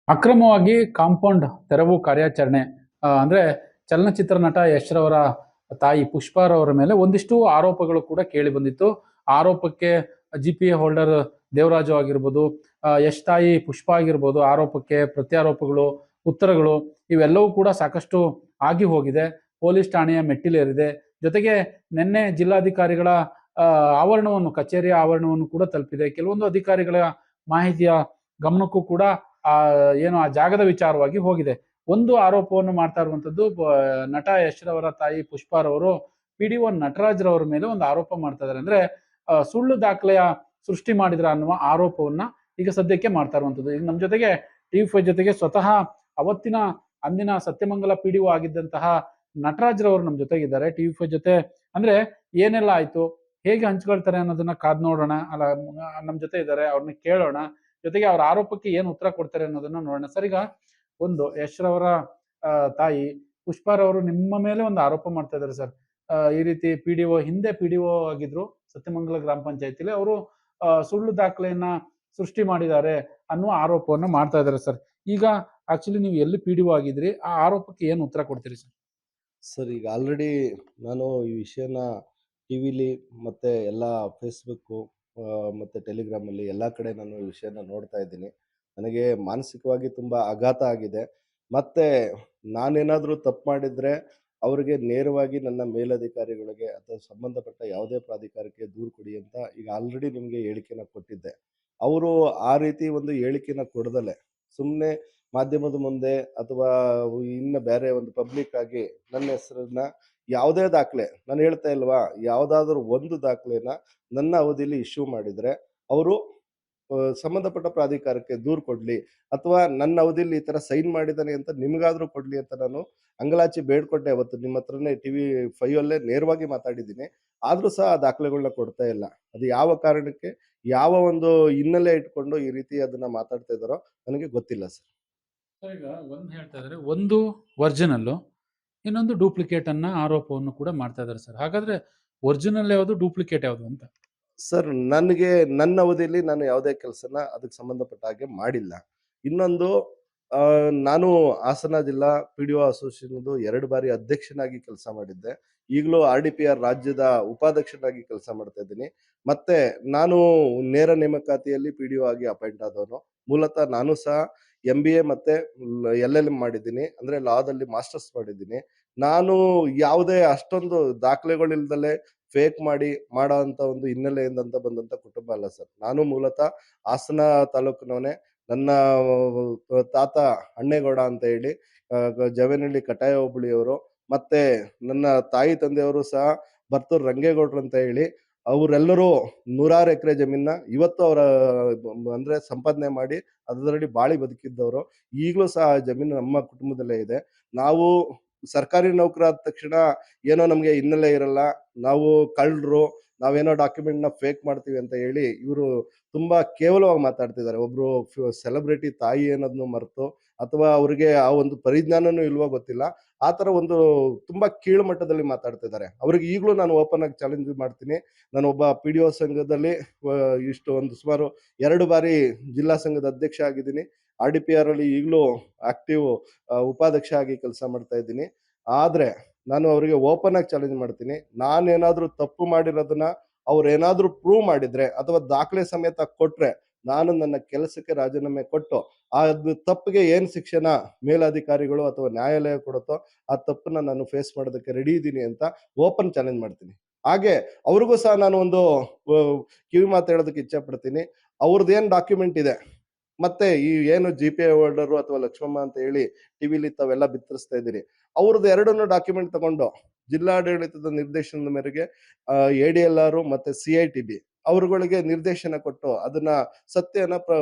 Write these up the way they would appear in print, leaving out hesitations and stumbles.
ಅಕ್ರಮವಾಗಿ ಕಾಂಪೌಂಡ್ ತೆರವು ಕಾರ್ಯಾಚರಣೆ ಅಂದ್ರೆ ಚಲನಚಿತ್ರ ನಟ ಯಶ್ ರವರ ತಾಯಿ ಪುಷ್ಪಾರವರ ಮೇಲೆ ಒಂದಿಷ್ಟು ಆರೋಪಗಳು ಕೂಡ ಕೇಳಿ ಬಂದಿತ್ತು. ಆರೋಪಕ್ಕೆ GPA ಹೋಲ್ಡರ್ ದೇವರಾಜು ಆಗಿರ್ಬೋದು, ಯಶ್ ತಾಯಿ ಪುಷ್ಪ ಆಗಿರ್ಬೋದು, ಆರೋಪಕ್ಕೆ ಪ್ರತ್ಯಾರೋಪಗಳು, ಉತ್ತರಗಳು ಇವೆಲ್ಲವೂ ಕೂಡ ಸಾಕಷ್ಟು ಆಗಿ ಹೋಗಿದೆ. ಪೊಲೀಸ್ ಠಾಣೆಯ ಮೆಟ್ಟಿಲೇರಿದೆ. ಜೊತೆಗೆ ನಿನ್ನೆ ಜಿಲ್ಲಾಧಿಕಾರಿಗಳ ಆವರಣವನ್ನು, ಕಚೇರಿಯ ಆವರಣವನ್ನು ಕೂಡ ತಲುಪಿದೆ. ಕೆಲವೊಂದು ಅಧಿಕಾರಿಗಳ ಮಾಹಿತಿಯ ಗಮನಕ್ಕೂ ಕೂಡ ಏನು ಆ ಜಾಗದ ವಿಚಾರವಾಗಿ ಹೋಗಿದೆ. ಒಂದು ಆರೋಪವನ್ನು ಮಾಡ್ತಾ ಇರುವಂತದ್ದು ನಟ ಯಶ್ ರವರ ತಾಯಿ ಪುಷ್ಪಾರವರು PDO ನಟರಾಜ್ ರವರ ಮೇಲೆ ಒಂದು ಆರೋಪ ಮಾಡ್ತಾ ಇದ್ದಾರೆ. ಅಂದ್ರೆ ಸುಳ್ಳು ದಾಖಲೆಯ ಸೃಷ್ಟಿ ಮಾಡಿದ್ರ ಅನ್ನುವ ಆರೋಪವನ್ನ ಈಗ ಸದ್ಯಕ್ಕೆ ಮಾಡ್ತಾ ಇರುವಂತದ್ದು. ಈಗ ನಮ್ಮ ಜೊತೆಗೆ TV5 ಜೊತೆಗೆ ಸ್ವತಃ ಅವತ್ತಿನ ಅಂದಿನ ಸತ್ಯಮಂಗಲ PDO ಆಗಿದ್ದಂತಹ ನಟರಾಜ್ ರವರು ನಮ್ಮ ಜೊತೆಗಿದ್ದಾರೆ. TV5 ಜೊತೆ ಅಂದ್ರೆ ಏನೆಲ್ಲ ಆಯ್ತು, ಹೇಗೆ ಹಂಚ್ಕೊಳ್ತಾರೆ ಅನ್ನೋದನ್ನ ಕಾದ್ ನೋಡೋಣ. ಅಲ್ಲ, ನಮ್ಮ ಜೊತೆ ಇದ್ದಾರೆ, ಅವ್ರನ್ನ ಕೇಳೋಣ. ಜೊತೆಗೆ ಅವ್ರ ಆರೋಪಕ್ಕೆ ಏನು ಉತ್ತರ ಕೊಡ್ತಾರೆ ಅನ್ನೋದನ್ನ ನೋಡೋಣ. ಸರ್, ಈಗ ಒಂದು ಯಶ್ ರವರ ತಾಯಿ ಪುಷ್ಪಾರವರು ನಿಮ್ಮ ಮೇಲೆ ಒಂದು ಆರೋಪ ಮಾಡ್ತಾ ಇದ್ದಾರೆ ಸರ್. ಈ ರೀತಿ ಹಿಂದೆ PDO ಆಗಿದ್ರು ಸತ್ಯಮಂಗಲ ಗ್ರಾಮ ಪಂಚಾಯತಿಲಿ. ಅವರು ಸುಳ್ಳು ದಾಖಲೆಯನ್ನ ಸೃಷ್ಟಿ ಮಾಡಿದ್ದಾರೆ ಅನ್ನುವ ಆರೋಪವನ್ನು ಮಾಡ್ತಾ ಇದ್ದಾರೆ ಸರ್. ಈಗ ಆಕ್ಚುಲಿ ನೀವು ಎಲ್ಲಿ PDO ಆಗಿದ್ರಿ, ಆ ಆರೋಪಕ್ಕೆ ಏನು ಉತ್ತರ ಕೊಡ್ತೀರಿ ಸರ್? ಸರ್, ಈಗ ಆಲ್ರೆಡಿ ನಾನು ಈ ವಿಷಯನ ಟಿವಿಲಿ ಮತ್ತೆ ಎಲ್ಲ ಫೇಸ್ಬುಕ್ಕು ಮತ್ತು ಟೆಲಿಗ್ರಾಮಲ್ಲಿ ಎಲ್ಲ ಕಡೆ ನಾನು ಈ ವಿಷಯನ ನೋಡ್ತಾ ಇದ್ದೀನಿ. ನನಗೆ ಮಾನಸಿಕವಾಗಿ ತುಂಬ ಆಘಾತ ಆಗಿದೆ. ಮತ್ತು ನಾನೇನಾದರೂ ತಪ್ಪು ಮಾಡಿದರೆ ಅವರಿಗೆ ನೇರವಾಗಿ ನನ್ನ ಮೇಲಧಿಕಾರಿಗಳಿಗೆ ಅಥವಾ ಸಂಬಂಧಪಟ್ಟ ಯಾವುದೇ ಪ್ರಾಧಿಕಾರಕ್ಕೆ ದೂರು ಕೊಡಿ ಅಂತ ಈಗ ಆಲ್ರೆಡಿ ನಿಮಗೆ ಹೇಳಿಕೆನ ಕೊಟ್ಟಿದ್ದೆ. ಅವರು ಆ ರೀತಿ ಒಂದು ಹೇಳಿಕೆನ ಕೊಡದಲೆ ಸುಮ್ಮನೆ ಮಾಧ್ಯಮದ ಮುಂದೆ ಅಥವಾ ಇನ್ನು ಬೇರೆ ಒಂದು ಪಬ್ಲಿಕ್ ಆಗಿ ನನ್ನ ಹೆಸರನ್ನ ಯಾವುದೇ ದಾಖಲೆ, ನಾನು ಹೇಳ್ತಾ ಇಲ್ವಾ, ಯಾವುದಾದ್ರೂ ಒಂದು ದಾಖಲೆನ ನನ್ನ ಅವಧಿಯಲ್ಲಿ ಇಶ್ಯೂ ಮಾಡಿದರೆ ಅವರು ಸಂಬಂಧಪಟ್ಟ ಪ್ರಾಧಿಕಾರಕ್ಕೆ ದೂರು ಕೊಡಲಿ, ಅಥವಾ ನನ್ನ ಅವಧಿಯಲ್ಲಿ ಈ ಥರ ಸೈನ್ ಮಾಡಿದ್ದಾನೆ ಅಂತ ನಿಮಗಾದರೂ ಕೊಡಲಿ ಅಂತ ನಾನು ಅಂಗಲಾಚಿ ಬೇಡ್ಕೊಟ್ಟೆ. ಅವತ್ತು ನಿಮ್ಮ ಹತ್ರನೇ TV5 ಅಲ್ಲೇ ನೇರವಾಗಿ ಮಾತಾಡಿದ್ದೀನಿ. ಆದರೂ ಸಹ ಆ ದಾಖಲೆಗಳನ್ನ ಕೊಡ್ತಾ ಇಲ್ಲ. ಅದು ಯಾವ ಕಾರಣಕ್ಕೆ, ಯಾವ ಒಂದು ಹಿನ್ನೆಲೆ ಇಟ್ಕೊಂಡು ಈ ರೀತಿ ಅದನ್ನ ಮಾತಾಡ್ತಾ ಇದ್ದಾರೋ ನನಗೆ ಗೊತ್ತಿಲ್ಲ ಸರ್. ಈಗ ಒಂದು ಹೇಳ್ತಾ ಇದ್ದಾರೆ, ಒಂದು ಒರಿಜಿನಲ್ಲು, ಇನ್ನೊಂದು ಡೂಪ್ಲಿಕೇಟ್ ಅನ್ನ ಆರೋಪವನ್ನು ಕೂಡ ಮಾಡ್ತಾ ಇದ್ದಾರೆ ಸರ್. ಹಾಗಾದ್ರೆ ಒರಿಜಿನಲ್ ಯಾವುದು, ಡೂಪ್ಲಿಕೇಟ್ ಯಾವುದು ಅಂತ? ಸರ್, ನನಗೆ ನನ್ನ ಅವಧಿಯಲ್ಲಿ ನಾನು ಯಾವುದೇ ಕೆಲಸನ ಅದಕ್ಕೆ ಸಂಬಂಧಪಟ್ಟ ಹಾಗೆ ಮಾಡಿಲ್ಲ. ಇನ್ನೊಂದು, ನಾನು ಹಾಸನ ಜಿಲ್ಲಾ PDO ಅಸೋಸಿಯೇಷನ್ದು 2 ಬಾರಿ ಅಧ್ಯಕ್ಷನಾಗಿ ಕೆಲಸ ಮಾಡಿದ್ದೆ. ಈಗಲೂ RDPR ರಾಜ್ಯದ ಉಪಾಧ್ಯಕ್ಷನಾಗಿ ಕೆಲಸ ಮಾಡ್ತಾ ಇದ್ದೀನಿ. ಮತ್ತೆ ನಾನು ನೇರ ನೇಮಕಾತಿಯಲ್ಲಿ PDO ಆಗಿ ಅಪಾಯಿಂಟ್ ಆದವನು. ಮೂಲತಃ ನಾನು ಸಹ MBA ಮತ್ತೆ LLM ಮಾಡಿದ್ದೀನಿ. ಅಂದರೆ ಲಾದಲ್ಲಿ ಮಾಸ್ಟರ್ಸ್ ಮಾಡಿದ್ದೀನಿ. ನಾನು ಯಾವುದೇ ಅಷ್ಟೊಂದು ದಾಖಲೆಗಳಿಲ್ದಲೆ ಫೇಕ್ ಮಾಡಿ ಮಾಡೋ ಅಂಥ ಒಂದು ಹಿನ್ನೆಲೆಯಿಂದ ಬಂದಂಥ ಕುಟುಂಬ ಅಲ್ಲ ಸರ್. ನಾನು ಮೂಲತಃ ಹಾಸನ ತಾಲೂಕಿನವನೇ. ನನ್ನ ತಾತ ಅಣ್ಣೇಗೌಡ ಅಂತ ಹೇಳಿ ಜವೇನಹಳ್ಳಿ ಕಟಾಯ ಹೋಬಳಿಯವರು. ಮತ್ತೆ ನನ್ನ ತಾಯಿ ತಂದೆಯವರು ಸಹ ಬರ್ತೂರು ರಂಗೇಗೌಡರು ಅಂತ ಹೇಳಿ, ಅವರೆಲ್ಲರೂ 100 ಎಕರೆ ಜಮೀನ ಇವತ್ತು ಅವರ ಅಂದ್ರೆ ಸಂಪಾದನೆ ಮಾಡಿ ಅದರಲ್ಲಿ ಬಾಳಿ ಬದುಕಿದ್ದವರು. ಈಗಲೂ ಸಹ ಜಮೀನು ನಮ್ಮ ಕುಟುಂಬದಲ್ಲೇ ಇದೆ. ನಾವು ಸರ್ಕಾರಿ ನೌಕರಾದ ತಕ್ಷಣ ಏನೋ ನಮಗೆ ಹಿನ್ನೆಲೆ ಇರಲ್ಲ, ನಾವು ಕಳ್ಳರು, ನಾವೇನೋ ಡಾಕ್ಯುಮೆಂಟ್ನ ಫೇಕ್ ಮಾಡ್ತೀವಿ ಅಂತ ಹೇಳಿ ಇವರು ತುಂಬಾ ಕೇವಲವಾಗಿ ಮಾತಾಡ್ತಿದ್ದಾರೆ. ಒಬ್ರು ಸೆಲೆಬ್ರಿಟಿ ತಾಯಿ ಅನ್ನೋದನ್ನು ಮರೆತು, ಅಥವಾ ಅವ್ರಿಗೆ ಆ ಒಂದು ಪರಿಜ್ಞಾನನೂ ಇಲ್ವೋ ಗೊತ್ತಿಲ್ಲ, ಆ ಥರ ಒಂದು ತುಂಬಾ ಕೀಳು ಮಟ್ಟದಲ್ಲಿ ಮಾತಾಡ್ತಿದ್ದಾರೆ. ಅವ್ರಿಗೆ ಈಗಲೂ ನಾನು ಓಪನ್ ಆಗಿ ಚಾಲೆಂಜ್ ಮಾಡ್ತೀನಿ. ನಾನು ಒಬ್ಬ PDO ಸಂಘದಲ್ಲಿ ಇಷ್ಟು ಒಂದು ಸುಮಾರು 2 ಬಾರಿ ಜಿಲ್ಲಾ ಸಂಘದ ಅಧ್ಯಕ್ಷ ಆಗಿದ್ದೀನಿ. RDPR ಅಲ್ಲಿ ಈಗಲೂ ಆಕ್ಟಿವ್ ಉಪಾಧ್ಯಕ್ಷ ಆಗಿ ಕೆಲಸ ಮಾಡ್ತಾ ಇದ್ದೀನಿ. ಆದ್ರೆ ನಾನು ಅವರಿಗೆ ಓಪನ್ ಆಗಿ ಚಾಲೆಂಜ್ ಮಾಡ್ತೀನಿ. ನಾನೇನಾದ್ರೂ ತಪ್ಪು ಮಾಡಿರೋದನ್ನ ಅವ್ರೇನಾದ್ರೂ ಪ್ರೂವ್ ಮಾಡಿದ್ರೆ ಅಥವಾ ದಾಖಲೆ ಸಮೇತ ಕೊಟ್ರೆ, ನಾನು ನನ್ನ ಕೆಲಸಕ್ಕೆ ರಾಜೀನಾಮೆ ಕೊಟ್ಟು ಅದು ತಪ್ಪಿಗೆ ಏನ್ ಶಿಕ್ಷೆನ ಮೇಲಧಿಕಾರಿಗಳು ಅಥವಾ ನ್ಯಾಯಾಲಯ ಕೊಡುತ್ತೋ ಆ ತಪ್ಪನ್ನ ನಾನು ಫೇಸ್ ಮಾಡೋದಕ್ಕೆ ರೆಡಿ ಇದ್ದೀನಿ ಅಂತ ಓಪನ್ ಚಾಲೆಂಜ್ ಮಾಡ್ತೀನಿ. ಹಾಗೆ ಅವ್ರಿಗೂ ಸಹ ನಾನು ಒಂದು ಕಿವಿ ಮಾತು ಹೇಳೋದಕ್ಕೆ ಇಚ್ಛೆ ಪಡ್ತೀನಿ. ಅವ್ರದ್ದು ಏನ್ ಡಾಕ್ಯುಮೆಂಟ್ ಇದೆ, ಮತ್ತೆ ಈ ಏನು GPA ಹೋಲ್ಡರು ಅಥವಾ ಲಕ್ಷ್ಮಮ್ಮ ಅಂತ ಹೇಳಿ ಟಿವಿಲಿ ತಾವೆಲ್ಲ ಬಿತ್ತರಿಸ್ತಾ ಇದ್ದೀರಿ, ಅವ್ರದ್ದು 2 ಡಾಕ್ಯುಮೆಂಟ್ ತಗೊಂಡು ಜಿಲ್ಲಾಡಳಿತದ ನಿರ್ದೇಶನದ ಮೇರೆಗೆ ADLR ಮತ್ತೆ CITB ಅವರುಗಳಿಗೆ ನಿರ್ದೇಶನ ಕೊಟ್ಟು ಅದನ್ನ ಸತ್ಯನ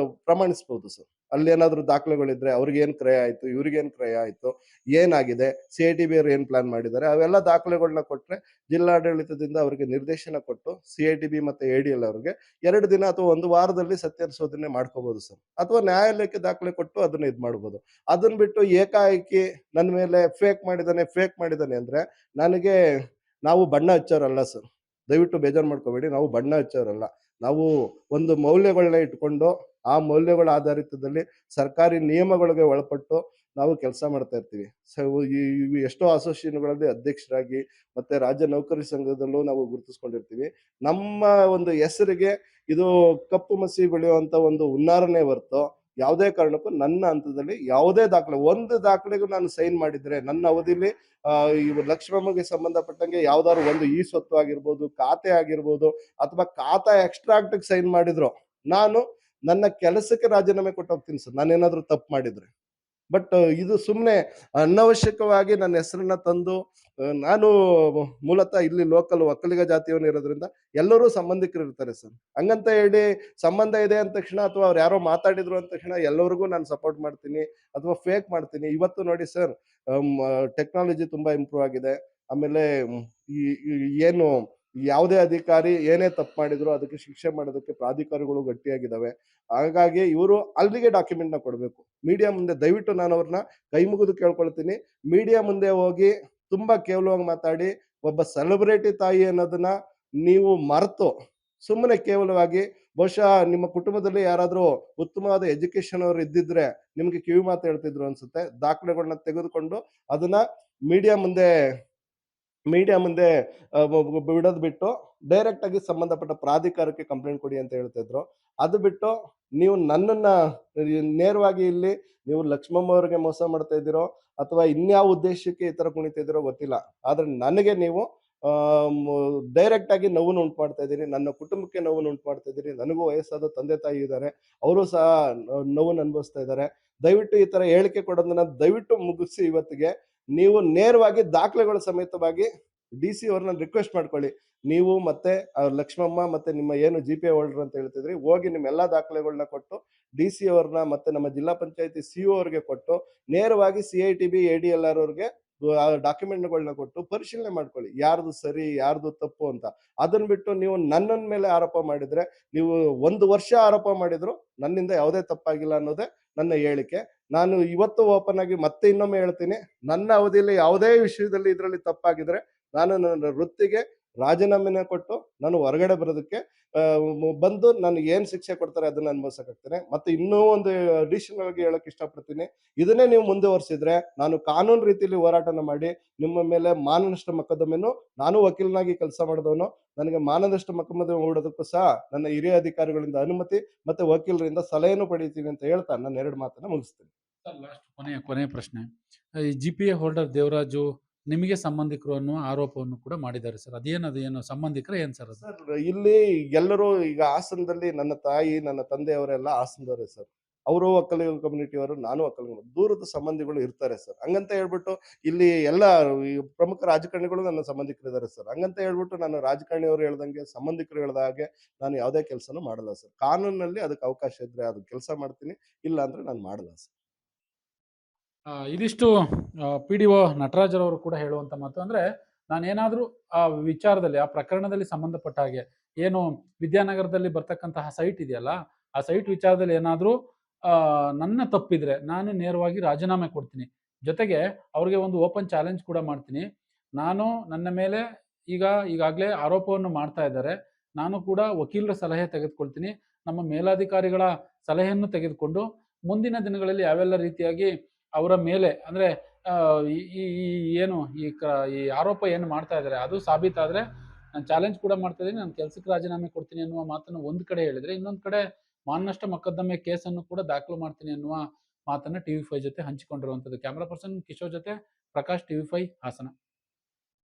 ಪ್ರಮಾಣಿಸಬಹುದು ಸರ್. ಅಲ್ಲೇನಾದ್ರೂ ದಾಖಲೆಗಳಿದ್ರೆ ಅವ್ರಿಗೆ ಏನ್ ಕ್ರಯ ಆಯ್ತು, ಇವ್ರಿಗೇನ್ ಕ್ರಯ ಆಯ್ತು, ಏನಾಗಿದೆ, CITB ಅವ್ರು ಏನ್ ಪ್ಲಾನ್ ಮಾಡಿದ್ದಾರೆ, ಅವೆಲ್ಲ ದಾಖಲೆಗಳನ್ನ ಕೊಟ್ರೆ ಜಿಲ್ಲಾಡಳಿತದಿಂದ ಅವರಿಗೆ ನಿರ್ದೇಶನ ಕೊಟ್ಟು CITB ಮತ್ತೆ ADL ಅವ್ರಿಗೆ 2 ದಿನ ಅಥವಾ 1 ವಾರದಲ್ಲಿ ಸತ್ಯಾನುಶೋಧನೆ ಮಾಡ್ಕೋಬಹುದು ಸರ್. ಅಥವಾ ನ್ಯಾಯಾಲಯಕ್ಕೆ ದಾಖಲೆ ಕೊಟ್ಟು ಅದನ್ನ ಇದ್ ಮಾಡ್ಬೋದು. ಅದನ್ನ ಬಿಟ್ಟು ಏಕಾಏಕಿ ನನ್ನ ಮೇಲೆ ಫೇಕ್ ಮಾಡಿದಾನೆ ಅಂದ್ರೆ ನನಗೆ, ನಾವು ಬಣ್ಣ ಹಚ್ಚೋರಲ್ಲ ಸರ್, ದಯವಿಟ್ಟು ಬೇಜಾರು ಮಾಡ್ಕೋಬೇಡಿ. ನಾವು ಬಣ್ಣ ಹಚ್ಚೋರಲ್ಲ. ನಾವು ಒಂದು ಮೌಲ್ಯಗಳನ್ನ ಇಟ್ಕೊಂಡು ಆ ಮೌಲ್ಯಗಳ ಆಧಾರಿತದಲ್ಲಿ ಸರ್ಕಾರಿ ನಿಯಮಗಳಿಗೆ ಒಳಪಟ್ಟು ನಾವು ಕೆಲಸ ಮಾಡ್ತಾ ಇರ್ತೀವಿ. ಸೊ ಇವು ಎಷ್ಟೋ ಅಸೋಸಿಯೇಷನ್ಗಳಲ್ಲಿ ಅಧ್ಯಕ್ಷರಾಗಿ ಮತ್ತೆ ರಾಜ್ಯ ನೌಕರಿ ಸಂಘದಲ್ಲೂ ನಾವು ಗುರುತಿಸ್ಕೊಂಡಿರ್ತೀವಿ. ನಮ್ಮ ಒಂದು ಹೆಸರಿಗೆ ಇದು ಕಪ್ಪು ಮಸಿ ಬೆಳೆಯುವಂತ ಒಂದು ಹುನ್ನಾರನೇ ಹೊರತು ಯಾವುದೇ ಕಾರಣಕ್ಕೂ ನನ್ನ ಹಂತದಲ್ಲಿ ಯಾವುದೇ ದಾಖಲೆ, ಒಂದು ದಾಖಲೆಗೂ ನಾನು ಸೈನ್ ಮಾಡಿದ್ರೆ ನನ್ನ ಅವಧಿಲಿ ಇವು ಲಕ್ಷ್ಮಮ್ಮಗೆ ಸಂಬಂಧಪಟ್ಟಂಗೆ ಯಾವ್ದಾದ್ರು ಒಂದು ಈ ಸ್ವತ್ತು ಆಗಿರ್ಬೋದು, ಖಾತೆ ಆಗಿರ್ಬೋದು, ಅಥವಾ ಖಾತಾ ಎಕ್ಸ್ಟ್ರಾಕ್ಟ್ ಸೈನ್ ಮಾಡಿದ್ರು ನಾನು ನನ್ನ ಕೆಲಸಕ್ಕೆ ರಾಜೀನಾಮೆ ಕೊಟ್ಟು ಹೋಗ್ತೀನಿ ಸರ್, ನಾನೇನಾದ್ರೂ ತಪ್ಪು ಮಾಡಿದ್ರೆ. ಬಟ್ ಇದು ಸುಮ್ಮನೆ ಅನವಶ್ಯಕವಾಗಿ ನನ್ನ ಹೆಸರನ್ನ ತಂದು ನಾನು ಮೂಲತಃ ಇಲ್ಲಿ ಲೋಕಲ್ ಒಕ್ಕಲಿಗ ಜಾತಿಯವನು ಇರೋದ್ರಿಂದ ಎಲ್ಲರೂ ಸಂಬಂಧಿಕರು ಇರ್ತಾರೆ ಸರ್. ಹಂಗಂತ ಹೇಳಿ ಸಂಬಂಧ ಇದೆ ಅಂದ ತಕ್ಷಣ ಅಥವಾ ಅವ್ರು ಯಾರೋ ಮಾತಾಡಿದ್ರು ಅಂದ ತಕ್ಷಣ ಎಲ್ಲರಿಗೂ ನಾನು ಸಪೋರ್ಟ್ ಮಾಡ್ತೀನಿ ಅಥವಾ ಫೇಕ್ ಮಾಡ್ತೀನಿ. ಇವತ್ತು ನೋಡಿ ಸರ್, ಟೆಕ್ನಾಲಜಿ ತುಂಬಾ ಇಂಪ್ರೂವ್ ಆಗಿದೆ. ಆಮೇಲೆ ಈ ಏನು ಯಾವುದೇ ಅಧಿಕಾರಿ ಏನೇ ತಪ್ಪು ಮಾಡಿದ್ರು ಅದಕ್ಕೆ ಶಿಕ್ಷೆ ಮಾಡೋದಕ್ಕೆ ಪ್ರಾಧಿಕಾರಗಳು ಗಟ್ಟಿಯಾಗಿದ್ದಾವೆ. ಹಾಗಾಗಿ ಇವರು ಅಲ್ಲಿಗೆ ಡಾಕ್ಯುಮೆಂಟ್ ನ ಕೊಡಬೇಕು. ಮೀಡಿಯಾ ಮುಂದೆ ದಯವಿಟ್ಟು ನಾನು ಅವ್ರನ್ನ ಕೈ ಮುಗಿದು ಕೇಳ್ಕೊಳ್ತೀನಿ. ಮೀಡಿಯಾ ಮುಂದೆ ಹೋಗಿ ತುಂಬಾ ಕೇವಲವಾಗಿ ಮಾತಾಡಿ ಒಬ್ಬ ಸೆಲೆಬ್ರಿಟಿ ತಾಯಿ ಅನ್ನೋದನ್ನ ನೀವು ಮರೆತು ಸುಮ್ಮನೆ ಕೇವಲವಾಗಿ, ಬಹುಶಃ ನಿಮ್ಮ ಕುಟುಂಬದಲ್ಲಿ ಯಾರಾದ್ರೂ ಉತ್ತಮವಾದ ಎಜುಕೇಶನ್ ಅವರು ಇದ್ದಿದ್ರೆ ನಿಮ್ಗೆ ಕಿವಿ ಮಾತು ಹೇಳ್ತಿದ್ರು ಅನ್ಸುತ್ತೆ. ದಾಖಲೆಗಳನ್ನ ತೆಗೆದುಕೊಂಡು ಅದನ್ನ ಮೀಡಿಯಾ ಮುಂದೆ ಬಿಡೋದ್ ಬಿಟ್ಟು ಡೈರೆಕ್ಟ್ ಆಗಿ ಸಂಬಂಧಪಟ್ಟ ಪ್ರಾಧಿಕಾರಕ್ಕೆ ಕಂಪ್ಲೇಂಟ್ ಕೊಡಿ ಅಂತ ಹೇಳ್ತಾ ಇದ್ರು. ಅದು ಬಿಟ್ಟು ನೀವು ನನ್ನನ್ನ ನೇರವಾಗಿ ಇಲ್ಲಿ ನೀವು ಲಕ್ಷ್ಮಮ್ಮ ಅವರಿಗೆ ಮೋಸ ಮಾಡ್ತಾ ಇದ್ದೀರೋ ಅಥವಾ ಇನ್ಯಾವ ಉದ್ದೇಶಕ್ಕೆ ಈ ತರ ಕುಣಿತಾ ಇದ್ದೀರೋ ಗೊತ್ತಿಲ್ಲ. ಆದ್ರೆ ನನಗೆ ನೀವು ಡೈರೆಕ್ಟ್ ಆಗಿ ನೋವನ್ನು ಉಂಟು ಮಾಡ್ತಾ ಇದ್ದೀರಿ. ನನ್ನ ಕುಟುಂಬಕ್ಕೆ ನೋವನ್ನು ಉಂಟು ಮಾಡ್ತಾ ಇದ್ದೀರಿ. ನನಗೂ ವಯಸ್ಸಾದ ತಂದೆ ತಾಯಿ ಇದ್ದಾರೆ, ಅವರು ಸಹ ನೋವನ್ನು ಅನುಭವಿಸ್ತಾ ಇದ್ದಾರೆ. ದಯವಿಟ್ಟು ಈ ತರ ಹೇಳಿಕೆ ಕೊಡೋದನ್ನ ದಯವಿಟ್ಟು ಮುಗಿಸಿ ಇವತ್ತಿಗೆ ನೀವು ನೇರವಾಗಿ ದಾಖಲೆಗಳ ಸಮೇತವಾಗಿ ಡಿ.ಸಿ ಅವ್ರನ್ನ ರಿಕ್ವೆಸ್ಟ್ ಮಾಡ್ಕೊಳ್ಳಿ. ನೀವು ಮತ್ತೆ ಲಕ್ಷ್ಮಮ್ಮ ಮತ್ತೆ ನಿಮ್ಮ ಏನು ಜಿ.ಪಿ.ಎ ಹೋಲ್ಡರ್ ಅಂತ ಹೇಳ್ತಿದ್ರಿ, ಹೋಗಿ ನಿಮ್ಮ ಎಲ್ಲಾ ದಾಖಲೆಗಳನ್ನ ಕೊಟ್ಟು ಡಿ.ಸಿ ಅವ್ರನ್ನ ಮತ್ತೆ ನಮ್ಮ ಜಿಲ್ಲಾ ಪಂಚಾಯತಿ ಸಿ.ಒ ಅವ್ರಿಗೆ ಕೊಟ್ಟು ನೇರವಾಗಿ ಸಿ.ಐ.ಟಿ.ಬಿ ಎ.ಡಿ.ಎಲ್.ಆರ್ ಅವ್ರಿಗೆ ಡಾಕ್ಯುಮೆಂಟ್ಗಳನ್ನ ಕೊಟ್ಟು ಪರಿಶೀಲನೆ ಮಾಡ್ಕೊಳ್ಳಿ, ಯಾರ್ದು ಸರಿ ಯಾರ್ದು ತಪ್ಪು ಅಂತ. ಅದನ್ನ ಬಿಟ್ಟು ನೀವು ನನ್ನ ಮೇಲೆ ಆರೋಪ ಮಾಡಿದ್ರೆ, ನೀವು 1 ವರ್ಷ ಆರೋಪ ಮಾಡಿದ್ರು ನನ್ನಿಂದ ಯಾವುದೇ ತಪ್ಪಾಗಿಲ್ಲ ಅನ್ನೋದೇ ನನ್ನ ಹೇಳಿಕೆ. ನಾನು ಇವತ್ತು ಓಪನ್ ಆಗಿ ಮತ್ತೆ ಇನ್ನೊಮ್ಮೆ ಹೇಳ್ತೀನಿ, ನನ್ನ ಅವಧಿಯಲ್ಲಿ ಯಾವುದೇ ವಿಷಯದಲ್ಲಿ ಇದರಲ್ಲಿ ತಪ್ಪಾಗಿದ್ರೆ ನಾನು ನನ್ನ ವೃತ್ತಿಗೆ ರಾಜೀನಾಮೆನ ಕೊಟ್ಟು ನಾನು ಹೊರಗಡೆ ಬರೋದಕ್ಕೆ ಬಂದು ನನಗೆ ಏನ್ ಶಿಕ್ಷೆ ಕೊಡ್ತಾರೆ ಅದನ್ನ ಅನುಭವಿಸಕ್ಕಾಗ್ತೇನೆ. ಮತ್ತೆ ಇನ್ನೂ ಒಂದು ಅಡಿಷನಲ್ ಆಗಿ ಹೇಳಕ್ ಇಷ್ಟಪಡ್ತೀನಿ, ಇದನ್ನೇ ನೀವು ಮುಂದುವರಿಸಿದ್ರೆ ನಾನು ಕಾನೂನು ರೀತಿಯಲ್ಲಿ ಹೋರಾಟನ ಮಾಡಿ ನಿಮ್ಮ ಮೇಲೆ ಮಾನನಷ್ಟ ಮೊಕದ್ದಮೆನು, ನಾನು ವಕೀಲನಾಗಿ ಕೆಲಸ ಮಾಡಿದವನು, ನನಗೆ ಮಾನನಷ್ಟ ಮೊಕದ್ದಮೆ ಹೂಡೋದಕ್ಕೂ ಸಹ ನನ್ನ ಹಿರಿಯ ಅಧಿಕಾರಿಗಳಿಂದ ಅನುಮತಿ ಮತ್ತೆ ವಕೀಲರಿಂದ ಸಲಹೆಯನ್ನು ಪಡಿತೀವಿ ಅಂತ ಹೇಳ್ತಾ ನನ್ನ 2 ಮಾತನ್ನ ಮುಗಿಸ್ತೀನಿ. ಲಾಸ್ಟ್ ಕೊನೆಯ ಪ್ರಶ್ನೆ. ಈ ಜಿ.ಪಿ.ಎ ಹೋಲ್ಡರ್ ದೇವರಾಜು ನಿಮಗೆ ಸಂಬಂಧಿಕರು ಅನ್ನುವ ಆರೋಪವನ್ನು ಕೂಡ ಮಾಡಿದ್ದಾರೆ ಸರ್. ಅದೇನು ಸಂಬಂಧಿಕರ ಏನ್ ಸರ್ ಅದು? ಸರ್ ಇಲ್ಲಿ ಎಲ್ಲರೂ ಈಗ ಹಾಸನದಲ್ಲಿ ನನ್ನ ತಾಯಿ ನನ್ನ ತಂದೆಯವರೆಲ್ಲ ಹಾಸನದವರೇ ಸರ್. ಅವರು ಒಕ್ಕಲಿಗ ಕಮ್ಯುನಿಟಿಯವರು, ನಾನು ಒಕ್ಕಲಿಗ, ದೂರದ ಸಂಬಂಧಿಗಳು ಇರ್ತಾರೆ ಸರ್. ಹಂಗಂತ ಹೇಳ್ಬಿಟ್ಟು ಇಲ್ಲಿ ಎಲ್ಲ ಈ ಪ್ರಮುಖ ರಾಜಕಾರಣಿಗಳು ನನ್ನ ಸಂಬಂಧಿಕರಿದ್ದಾರೆ ಸರ್. ಹಂಗಂತ ಹೇಳ್ಬಿಟ್ಟು ನಾನು ರಾಜಕಾರಣಿಯವರು ಹೇಳ್ದಂಗೆ ಸಂಬಂಧಿಕರು ಹೇಳ್ದ ಹಾಗೆ ನಾನು ಯಾವುದೇ ಕೆಲಸನೂ ಮಾಡಲ್ಲ ಸರ್. ಕಾನೂನಲ್ಲಿ ಅದಕ್ಕೆ ಅವಕಾಶ ಇದ್ರೆ ಅದು ಕೆಲಸ ಮಾಡ್ತೀನಿ, ಇಲ್ಲ ಅಂದ್ರೆ ನಾನು ಮಾಡಲ್ಲ ಸರ್. ಇದಿಷ್ಟು ಪಿ.ಡಿ.ಒ ನಟರಾಜರವರು ಕೂಡ ಹೇಳುವಂತ ಮಾತು. ಅಂದ್ರೆ ನಾನೇನಾದ್ರೂ ಆ ವಿಚಾರದಲ್ಲಿ ಆ ಪ್ರಕರಣದಲ್ಲಿ ಸಂಬಂಧಪಟ್ಟ ಹಾಗೆ ಏನು ವಿದ್ಯಾನಗರದಲ್ಲಿ ಬರ್ತಕ್ಕಂತಹ ಸೈಟ್ ಇದೆಯಲ್ಲ, ಆ ಸೈಟ್ ವಿಚಾರದಲ್ಲಿ ಏನಾದ್ರೂ ನನ್ನ ತಪ್ಪಿದ್ರೆ ನಾನು ನೇರವಾಗಿ ರಾಜೀನಾಮೆ ಕೊಡ್ತೀನಿ. ಜೊತೆಗೆ ಅವ್ರಿಗೆ ಒಂದು ಓಪನ್ ಚಾಲೆಂಜ್ ಕೂಡ ಮಾಡ್ತೀನಿ. ನಾನು ನನ್ನ ಮೇಲೆ ಈಗಾಗಲೇ ಆರೋಪವನ್ನು ಮಾಡ್ತಾ ಇದ್ದಾರೆ. ನಾನು ಕೂಡ ವಕೀಲರ ಸಲಹೆ ತೆಗೆದುಕೊಳ್ತೀನಿ. ನಮ್ಮ ಮೇಲಾಧಿಕಾರಿಗಳ ಸಲಹೆಯನ್ನು ತೆಗೆದುಕೊಂಡು ಮುಂದಿನ ದಿನಗಳಲ್ಲಿ ಯಾವೆಲ್ಲ ರೀತಿಯಾಗಿ ಅವರ ಮೇಲೆ ಅಂದ್ರೆ ಈ ಆರೋಪ ಏನು ಮಾಡ್ತಾ ಇದ್ದಾರೆ ಅದು ಸಾಬೀತಾದ್ರೆ ನಾನು ಚಾಲೆಂಜ್ ಕೂಡ ಮಾಡ್ತಾ ಇದ್ದೀನಿ, ನಾನು ಕೆಲಸಕ್ಕೆ ರಾಜೀನಾಮೆ ಕೊಡ್ತೀನಿ ಅನ್ನುವ ಮಾತನ್ನು ಒಂದು ಕಡೆ ಹೇಳಿದ್ರೆ, ಇನ್ನೊಂದು ಕಡೆ ಮಾನನಷ್ಟ ಮೊಕದ್ದಮೆ ಕೇಸನ್ನು ಕೂಡ ದಾಖಲು ಮಾಡ್ತೀನಿ ಅನ್ನುವ ಮಾತನ್ನ TV5 ಜೊತೆ ಹಂಚಿಕೊಂಡಿರುವಂಥದ್ದು. ಕ್ಯಾಮರಾ ಪರ್ಸನ್ ಕಿಶೋರ್ ಜೊತೆ ಪ್ರಕಾಶ್, TV5 ಹಾಸನ.